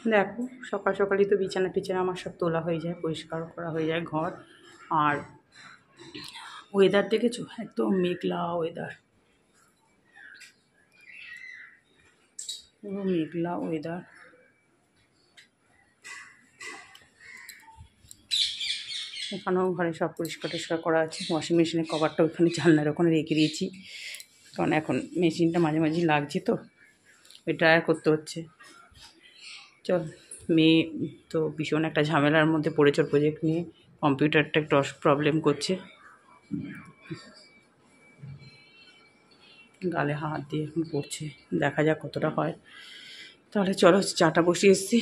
দেখো সকাল সকালই তো বিছানা টিছানা আমার সব তোলা হয়ে যায়, পরিষ্কার করা হয়ে যায় ঘর। আর ওয়েদার দেখেছো, একদম মেঘলা ওয়েদার, পুরো মেঘলা ওয়েদার। এখানেও ঘরে সব পরিষ্কার টরিষ্কার করা আছে। ওয়াশিং মেশিনের কভারটা ওখানে জানলার ওখানে রেখে দিয়েছি, কারণ এখন মেশিনটা মাঝে মাঝে লাগছে তো, ওই ড্রায়ার করতে হচ্ছে। চল, মেয়ে তো ভীষণ একটা ঝামেলার মধ্যে পড়েছে ওর প্রজেক্ট নিয়ে, কম্পিউটারটা একটু প্রবলেম করছে, গালে হাত দিয়ে এখন পড়ছে, দেখা যাক কতটা হয়। তাহলে চলো, চাটা বসিয়ে এসছি।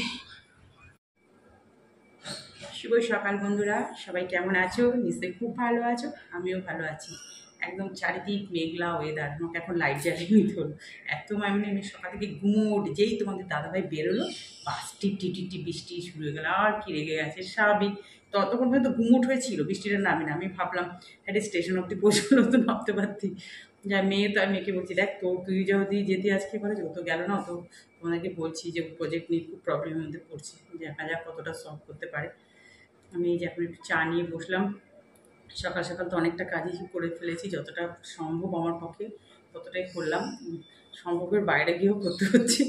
শুভ সকাল বন্ধুরা, সবাই কেমন আছো? নিশ্চয়ই খুব ভালো আছো, আমিও ভালো আছি। একদম চারিদিক মেঘলা ওয়েদার, আমাকে এখন লাইট জ্বালিয়ে নিতে হলো। এত আমি সকাল থেকে গুমোট, যেই তোমাদের দাদাভাই বেরোলো বাস টিপ টিপ টিপ টিপ বৃষ্টি শুরু হয়ে গেল। আর কি রেগে গেছে, স্বাভাবিক। ততক্ষণ পর্যন্ত গুমোট হয়েছিল, বৃষ্টিটা নামে না। আমি ভাবলাম একটা স্টেশন অব্দি পৌঁছলো তো নামতে পারতি। যা মেয়ে তো, আমি মেয়েকে বলছি, দেখ তো তুই যদি যেতে আজকে বলে, ও তো গেল না। তো তোমাদেরকে বলছি যে প্রজেক্ট নিয়ে খুব প্রবলেমের মধ্যে পড়ছি, দেখা যাক কতটা সলভ করতে পারে। আমি এই যে এখন একটু চা নিয়ে বসলাম। সকাল সকাল তো অনেকটা কাজই করে ফেলেছি, যতটা সম্ভব আমার পক্ষে ততটাই করলাম। সম্ভবের বাইরে গিয়েও করতে হচ্ছে,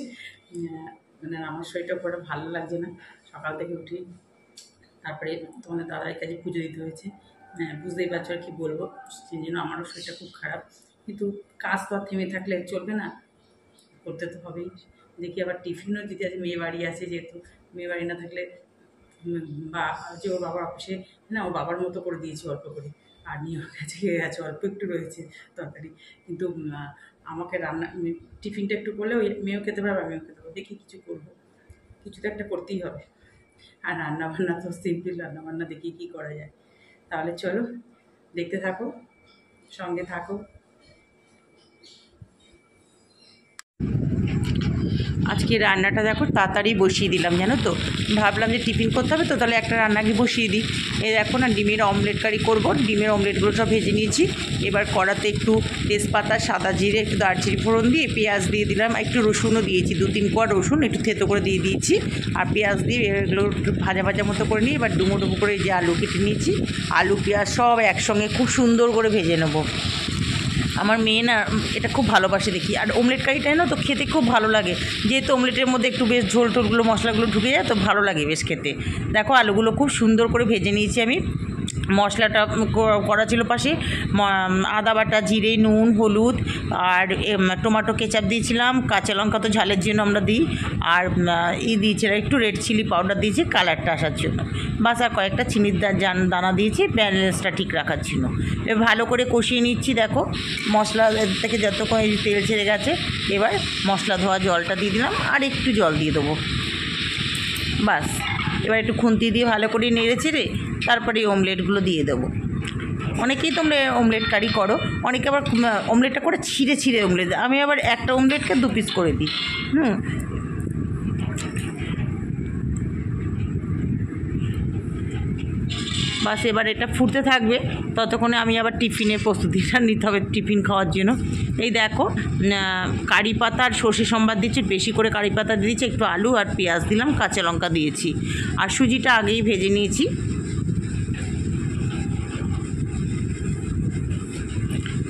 মানে আমার শরীরটা পুরো ভালো লাগছে না। সকাল থেকে উঠি, তারপরে তোমাদের দাদার কাছে পুজো দিতে হয়েছে। বুঝতেই পারছো আর কি বলবো, সেই জন্য আমারও শরীরটা খুব খারাপ। কিন্তু কাজ তো আর থেমে থাকলে চলবে না, করতে তো হবেই। দেখি আবার টিফিনও দিতে আছে, মেয়ে বাড়ি আছে যেহেতু, মেয়ে বাড়ি না থাকলে বা যে ওর বাবার অফিসে না, ওর বাবার মতো করে দিয়েছি অল্প করে, আর নিয়ে ওর কাছে গেছে, অল্প একটু রয়েছে তরকারি। কিন্তু আমাকে রান্না টিফিনটা একটু করলে ওই মেয়েও খেতে পারবে, আমিও খেতে পারবো। দেখি কিছু করবো, কিছু তো একটা করতেই হবে। আর রান্নাবান্না তো সিম্পল রান্নাবান্না, দেখি কী করা যায়। তাহলে চলো, দেখতে থাকো, সঙ্গে থাকো। আজকে রান্নাটা দেখো তাড়াতাড়ি বসিয়ে দিলাম, জানো তো। ভাবলাম যে টিফিন করতে হবে তো, তাহলে একটা রান্নাকে বসিয়ে দিই। এই দেখো না, ডিমের অমলেট কারি করবো। ডিমের অমলেটগুলো সব ভেজে নিয়েছি। এবার কড়াতে একটু তেজপাতা, সাদা জিরে, একটু দারচিনি ফোড়ন দিয়ে পেঁয়াজ দিয়ে দিলাম, একটু রসুনও দিয়েছি, 2-3 কোয়া রসুন একটু থেতো করে দিয়ে দিয়েছি। আর পেঁয়াজ দিয়ে এগুলো একটু ভাজা ভাজা মতো করে নিয়ে এবার ডুমো ডুমো করে যে আলু কেটে নিয়েছি, আলু পেঁয়াজ সব একসঙ্গে খুব সুন্দর করে ভেজে নেবো। আমার মেয়ে না এটা খুব ভালোবাসে দেখি। আর অমলেট কারিটাই না তো খেতে খুব ভালো লাগে, যেহেতু অমলেটের মধ্যে একটু বেশ ঝোল টোলগুলো মশলাগুলো ঢুকে যায়, তো ভালো লাগে বেশ খেতে। দেখো আলুগুলো খুব সুন্দর করে ভেজে নিয়েছি আমি। মশলাটা করা ছিল পাশে, আদা বাটা, জিরে, নুন, হলুদ আর টমেটো কেচাপ দিয়েছিলাম, কাঁচা লঙ্কা তো ঝালের জন্য আমরা দিই, আর দিয়েছিলাম একটু রেড চিলি পাউডার দিয়েছি কালারটা আসার জন্য, বাস আর কয়েকটা চিনির দানা দিয়েছি ব্যালেন্সটা ঠিক রাখার জন্য। এবার ভালো করে কষিয়ে নিচ্ছি। দেখো মশলা থেকে যতক্ষণ তেল ছেড়ে গেছে, এবার মশলা ধোয়া জলটা দিয়ে দিলাম, আর একটু জল দিয়ে দেবো, বাস। এবার একটু খুন্তি দিয়ে ভালো করে নেড়ে চেড়ে তারপরে এই অমলেটগুলো দিয়ে দেবো। অনেকেই তোমরা অমলেট কারি করো, অনেকে আবার অমলেটটা করে ছিঁড়ে ছিঁড়ে অমলেট, আমি আবার একটা অমলেটকে 2 পিস করে দিই। বাস এবার এটা ফুটতে থাকবে, ততক্ষণে আমি আবার টিফিনের প্রস্তুতিটা নিতে হবে, টিফিন খাওয়ার জন্য। এই দেখো কারি পাতা আর সর্ষে সম্বাদ দিচ্ছি, বেশি করে কারি পাতা দিয়েছি, একটু আলু আর পেঁয়াজ দিলাম, কাঁচা লঙ্কা দিয়েছি, আর সুজিটা আগেই ভেজে নিয়েছি।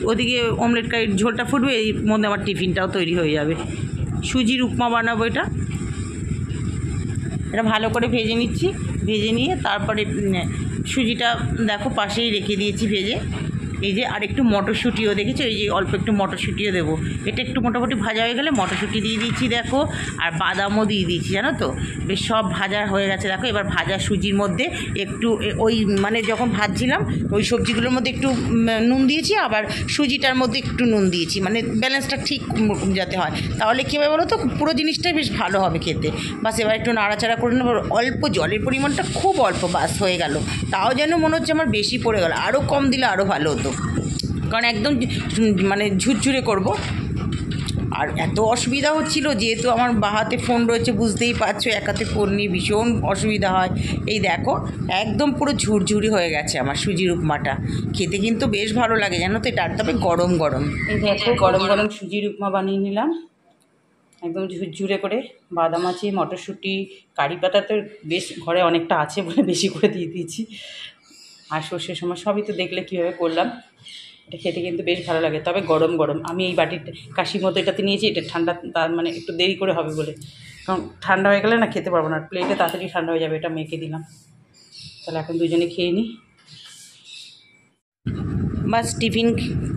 ওদিকে অমলেট কারির ঝোলটা ফুটবে, এই মধ্যে আমার টিফিনটাও তৈরি হয়ে যাবে। সুজির উপমা বানাবো এটা ভালো করে ভেজে নিচ্ছি। ভেজে নিয়ে তারপরে সুজিটা দেখো পাশেই রেখে দিয়েছি ভেজে। এই যে আর একটু মটরশুঁটিও দেখেছো, এই যে অল্প একটু মটরশুঁটিও দেবো। এটা একটু মোটামুটি ভাজা হয়ে গেলে মটরশুঁটি দিয়ে দিচ্ছি দেখো, আর বাদামও দিয়ে দিচ্ছি, জানো তো। বেশ সব ভাজা হয়ে গেছে দেখো। এবার ভাজা সুজির মধ্যে একটু ওই মানে যখন ভাজছিলাম ওই সবজিগুলোর মধ্যে একটু নুন দিয়েছি, আবার সুজিটার মধ্যে একটু নুন দিয়েছি, মানে ব্যালেন্সটা ঠিক যাতে হয়, তাহলে কী হবে বলো তো, পুরো জিনিসটাই বেশ ভালো হবে খেতে। বাস এবার একটু নাড়াচাড়া করে নেব, অল্প জলের পরিমাণটা খুব অল্প, বাস হয়ে গেল। তাও যেন মনে হচ্ছে আমার বেশি পড়ে গেল, আরও কম দিলে আরও ভালো হতো, কারণ একদম মানে ঝুরঝুরে করব। আর এত অসুবিধা হচ্ছিল, যেহেতু আমার বাঁ হাতে ফোন রয়েছে, বুঝতেই পারছো, এক হাতে ফোন নিয়ে ভীষণ অসুবিধা হয়। এই দেখো একদম পুরো ঝুরঝুরি হয়ে গেছে আমার সুজির উপমাটা, খেতে কিন্তু বেশ ভালো লাগে জানো তো এটা, তবে গরম গরম। এই দেখো গরম গরম সুজির উপমা বানিয়ে নিলাম। একদম ঝুরঝুরে করে। বাদাম আছে, মটরশুঁটি, কারি পাতা তো বেশ ঘরে অনেকটা আছে বলে বেশি করে দিয়ে দিয়েছি, আর সর্ষের সময় সবই তো দেখলে কীভাবে করলাম। এটা খেতে কিন্তু বেশ ভালো লাগে, তবে গরম গরম। আমি এই বাটিতে কাশির মতো এটাতে নিয়েছি, এটা ঠান্ডা তার মানে একটু দেরি করে হবে বলে, কারণ ঠান্ডা হয়ে গেলে না খেতে পারবো না, প্লেটে তাড়াতাড়ি ঠান্ডা হয়ে যাবে। এটা মেখে দিলাম, তাহলে এখন দুজনে খেয়ে নিই। বাস টিফিন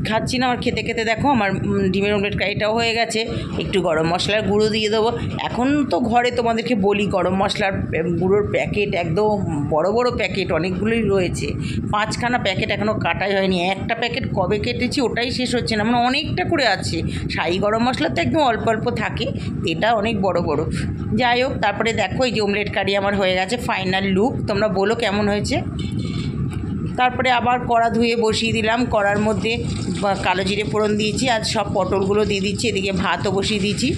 খাচ্ছি না, আমার খেতে খেতে দেখো আমার ডিমের অমলেট কারিটাও হয়ে গেছে। একটু গরম মশলার গুঁড়ো দিয়ে দেবো। এখন তো ঘরে তোমাদেরকে বলি গরম মশলার গুঁড়োর প্যাকেট একদম বড় বড় প্যাকেট অনেকগুলোই রয়েছে, 5খানা প্যাকেট এখনও কাটাই হয়নি। একটা প্যাকেট কবে কেটেছি ওটাই শেষ হচ্ছে না, মানে অনেকটা করে আছে। শাহি গরম মশলা তো একদম অল্প অল্প থাকে, এটা অনেক বড় বড়। যাই হোক, তারপরে দেখো এই যে অমলেট কারি আমার হয়ে গেছে, ফাইনাল লুক। তোমরা বলো কেমন হয়েছে। তারপরে আবার কড়া ধুয়ে বসিয়ে দিলাম, কড়ার মধ্যে কালো জিরে ফোড়ন দিয়েছি, আর সব পটলগুলো দিয়ে দিচ্ছি। এদিকে ভাতও বসিয়ে দিয়েছি।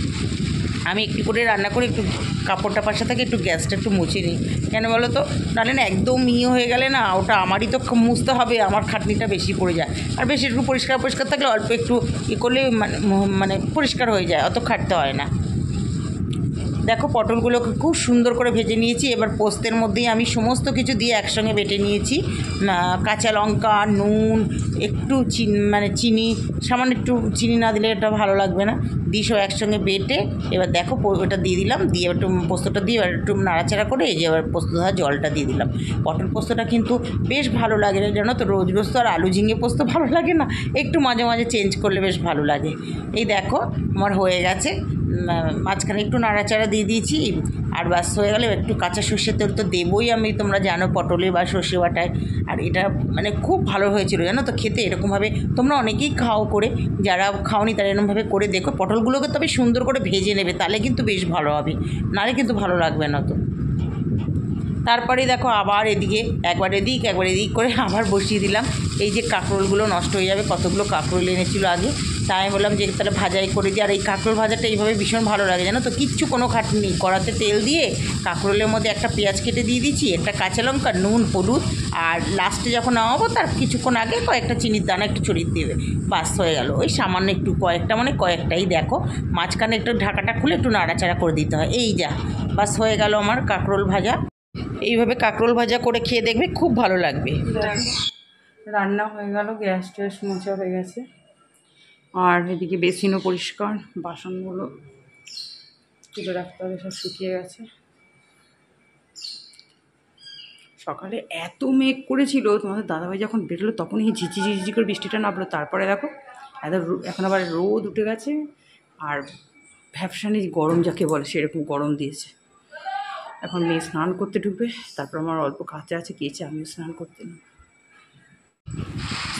আমি একটু করে রান্না করে একটু কাপড়টা পাশে থাকে, একটু গ্যাসটা একটু মুছে নিই। কেন বলো তো, নাহলে না একদম হয়ে গেলে না ওটা আমারই তো মুছতে হবে, আমার খাটনিটা বেশি পড়ে যায়। আর বেশি একটু পরিষ্কার পরিষ্কার থাকলে অল্প একটু করলে মানে পরিষ্কার হয়ে যায়, অত খাটতে হয় না। দেখো পটলগুলোকে খুব সুন্দর করে ভেজে নিয়েছি। এবার পোস্তের মধ্যেই আমি সমস্ত কিছু দিয়ে একসঙ্গে বেটে নিয়েছি। কাঁচা লঙ্কা, নুন, একটু চিনি, সামান্য একটু চিনি না দিলে এটা ভালো লাগবে না, দিয়ে সব একসঙ্গে বেটে এবার দেখো ওটা দিয়ে দিলাম। দিয়ে একটু পোস্তটা দিয়ে এবার একটু নাড়াচাড়া করে এই যে এবার পোস্ত ধরা জলটা দিয়ে দিলাম। পটল পোস্তটা কিন্তু বেশ ভালো লাগে, জানো তো, রোজ রোজ তো আর আলু ঝিঙে পোস্ত ভালো লাগে না, একটু মাঝে মাঝে চেঞ্জ করলে বেশ ভালো লাগে। এই দেখো আমার হয়ে গেছে, মাঝখানে একটু নাড়াচাড়া দিয়ে দিয়েছি, আর বাস হয়ে গেলে একটু কাঁচা সর্ষের তেল তো দেবই আমি, তোমরা জানো, পটলে বা সর্ষে বাটায়। আর এটা মানে খুব ভালো হয়েছিল জানো তো খেতে। এরকমভাবে তোমরা অনেকেই খাও করে, যারা খাওনি তারা এরকমভাবে করে দেখো। পটলগুলোকে তবে সুন্দর করে ভেজে নেবে, তাহলে কিন্তু বেশ ভালো হবে, নাহলে কিন্তু ভালো লাগবে না তো। তারপরে দেখো আবার এদিকে একবার এদিক করে আবার বসিয়ে দিলাম। এই যে কাঁকরোলগুলো নষ্ট হয়ে যাবে, কতগুলো কাঁকরোল এনেছিল আগে, তাই আমি বললাম যে তাহলে ভাজাই করে দিই। আর এই কাঁকরোল ভাজাটা এইভাবে ভীষণ ভালো লাগে জানো তো, কিচ্ছু কোনো খাটনি নেই। কড়াতে তেল দিয়ে কাঁকরোলের মধ্যে একটা পেঁয়াজ কেটে দিয়ে দিচ্ছি, একটা কাঁচা লঙ্কা, নুন, হলুদ, আর লাস্টে যখন নামাবো তার কিছুক্ষণ আগে কয়েকটা চিনির দানা একটু ছড়িয়ে দেবে, বাস হয়ে গেল। ওই সামান্য একটু কয়েকটাই দেখো, মাঝখানে একটু ঢাকাটা খুলে একটু নাড়াচাড়া করে দিতে হয়। এই যা বাস হয়ে গেল আমার কাঁকরোল ভাজা। এইভাবে কাঁকরোল ভাজা করে খেয়ে দেখবে, খুব ভালো লাগবে। রান্না হয়ে গেল, গ্যাস ট্যাস মোছা হয়ে গেছে, আর এদিকে বেসিনও পরিষ্কার, বাসনগুলো তুলে রাখতে হবে, সব শুকিয়ে গেছে। সকালে এত মেঘ করেছিল, তোমাদের দাদাভাই যখন বেরোলো তখনই ঝিঝি করে বৃষ্টিটা নামলো। তারপরে দেখো এখন আবার রোদ উঠে গেছে, আর ভ্যাপসানি গরম যাকে বলে সেরকম গরম দিয়েছে। এখন মেয়ে স্নান করতে ঢুকবে, তারপর আমার অল্প কাঁচা আছে কেচে আমিও স্নান করতে নেব।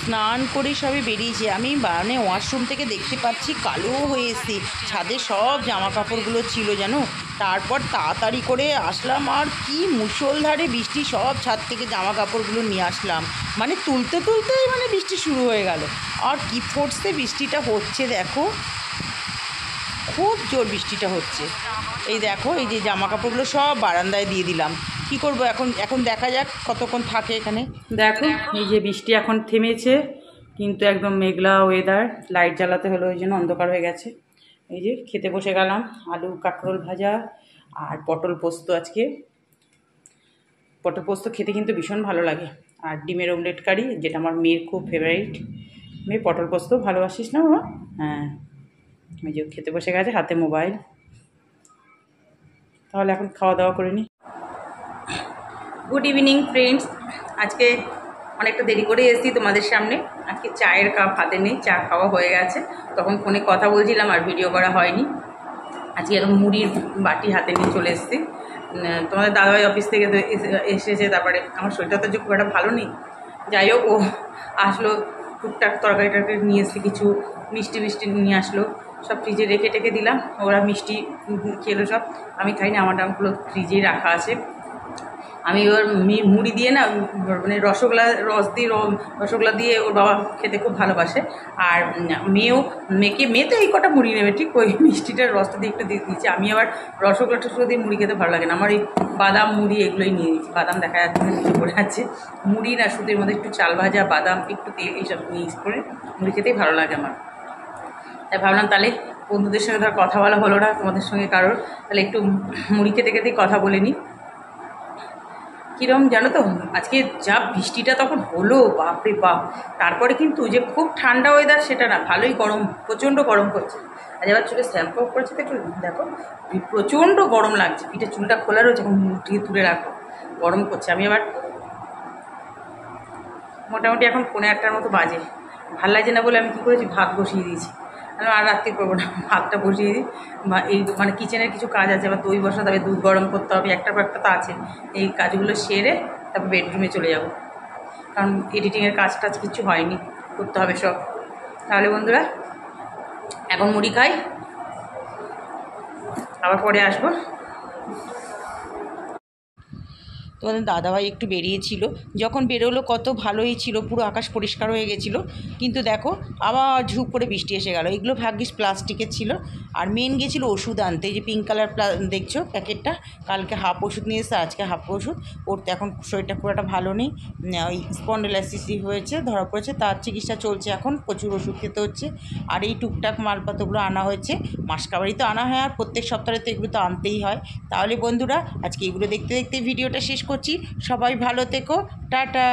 স্নান করে সবে বেরিয়েছি আমি, মানে ওয়াশরুম থেকে দেখতে পাচ্ছি কালো হয়ে এসেছি। ছাদে সব জামা কাপড়গুলো ছিল জানো, তারপর তাড়াতাড়ি করে আসলাম, আর কি মুষলধারে বৃষ্টি, সব ছাদ থেকে জামা কাপড়গুলো নিয়ে আসলাম। মানে তুলতে মানে বৃষ্টি শুরু হয়ে গেল। আর কি ফোর্সে বৃষ্টিটা হচ্ছে দেখো, খুব জোর বৃষ্টিটা হচ্ছে। এই দেখো এই যে জামা কাপড়গুলো সব বারান্দায় দিয়ে দিলাম। কি করব এখন দেখা যাক কতক্ষণ থাকে এখানে। দেখো এই যে বৃষ্টি এখন থেমেছে, কিন্তু একদম মেঘলা ওয়েদার, লাইট জ্বালাতে হলো ওই জন্য অন্ধকার হয়ে গেছে। এই যে খেতে বসে গেলাম, আলু কাঁকরোল ভাজা আর পটল পোস্ত। আজকে পটল পোস্ত খেতে কিন্তু ভীষণ ভালো লাগে, আর ডিমের অমলেট কারি, যেটা আমার মেয়ের খুব ফেভারিট। মেয়ে পটল পোস্ত ভালোবাসিস না বাবা? হ্যাঁ, এই যে খেতে বসে গেছে, হাতে মোবাইল। তাহলে এখন খাওয়া দাওয়া করে নিই। গুড ইভিনিং ফ্রেন্ডস, আজকে অনেকটা দেরি করে এসেছি তোমাদের সামনে। আজকে চায়ের কাপ হাতে নেই, চা খাওয়া হয়ে গেছে, তখন ফোনে কথা বলছিলাম আর ভিডিও করা হয়নি। আজকে এরকম মুড়ির বাটি হাতে নিয়ে চলে এসেছি। তোমাদের দাদাভাই অফিস থেকে এসেছে, তারপরে আমার শরীরটা তো খুব একটা ভালো নেই। যাই হোক, ও আসলো, টুকটাক তরকারি টরকারি নিয়ে এসেছি, কিছু মিষ্টি নিয়ে আসলো, সব ফ্রিজে রেখে দিলাম। ওরা মিষ্টি খেলো সব, আমি খাইনি, আমার দামগুলো ফ্রিজেই রাখা আছে। আমি ওর মুড়ি দিয়ে না, মানে রসগোল্লা দিয়ে ওর বাবা খেতে খুব ভালোবাসে। আর মেয়ে তো এই কটা মুড়ি নেবে, ঠিক ওই মিষ্টিটার রসটা দিয়ে একটু দিয়ে দিয়েছি। আমি আবার রসগোল্লা দিয়ে মুড়ি খেতে ভালো লাগে না, আমার এই বাদাম মুড়ি এগুলোই নিয়ে নিয়েছি। বাদাম দেখা যাচ্ছে নিচে পড়ে আছে, মুড়ি না শুধু এর মধ্যে একটু চাল ভাজা, বাদাম, একটু তেল, এইসব মিক্স করে মুড়ি খেতেই ভালো লাগে আমার। তাই ভাবলাম তাহলে বন্ধুদের সঙ্গে ধর কথা বলা হলো না তোমাদের সঙ্গে কারোর, তাহলে একটু মুড়ি খেতে খেতেই কথা বলে নিই। কীরকম জানো তো, আজকে যা বৃষ্টিটা তখন হলো, বাপরে বাপ। তারপরে কিন্তু যে খুব ঠান্ডা ওয়েদার সেটা না, ভালোই গরম, প্রচণ্ড গরম করছে। আর এবার চুলে শ্যাম্পু করেছে তো একটু দেখো, প্রচণ্ড গরম লাগছে। পিঠে চুলটা খোলা রয়েছে, এখন মুঠিয়ে তুলে রাখো, গরম করছে। আমি আবার মোটামুটি এখন 8:30 মতো বাজে, ভাল লাগছে না বলে আমি কী করেছি, ভাত বসিয়ে দিয়েছি। আমি আর রাত্রি করবো না, ভাতটা বসিয়ে দিই। বা এই মানে কিচেনের কিছু কাজ আছে, আবার দই বসাতে হবে, দুধ গরম করতে হবে, একটা পর একটা তো আছে। এই কাজগুলো সেরে তারপর বেডরুমে চলে যাব, কারণ এডিটিংয়ের কাজ টাজ কিছু হয়নি, করতে হবে সব। তাহলে বন্ধুরা এখন মুড়ি খাই, আবার পরে আসবো। তোমাদের দাদাভাই একটু বেরিয়েছিল, যখন বেরোলো কত ভালোই ছিল, পুরো আকাশ পরিষ্কার হয়ে গেছিলো। কিন্তু দেখো আবার ঝুপ করে বৃষ্টি এসে গেল। এগুলো ভাগ্যিস প্লাস্টিকের ছিল। আর মেন গেছিলো ওষুধ আনতে, এই যে পিঙ্ক কালার দেখছো প্যাকেটটা, কালকে হাফ ওষুধ নিয়ে এসে আজকে হাফ ওষুধ। ওর তো এখন শরীরটা খুব একটা ভালো নেই, ওই স্পন্ডেলাইসিস হয়েছে, ধরা পড়েছে, তার চিকিৎসা চলছে এখন, প্রচুর ওষুধ খেতে হচ্ছে। আর এই টুকটাক মালপত্রগুলো আনা হয়েছে, মাসকাবারি তো আনা হয়, আর প্রত্যেক সপ্তাহে তো এগুলো তো আনতেই হয়। তাহলে বন্ধুরা আজকে এগুলো দেখতে দেখতে ভিডিওটা শেষ করছি। সবাই ভালো থেকো, টাটা।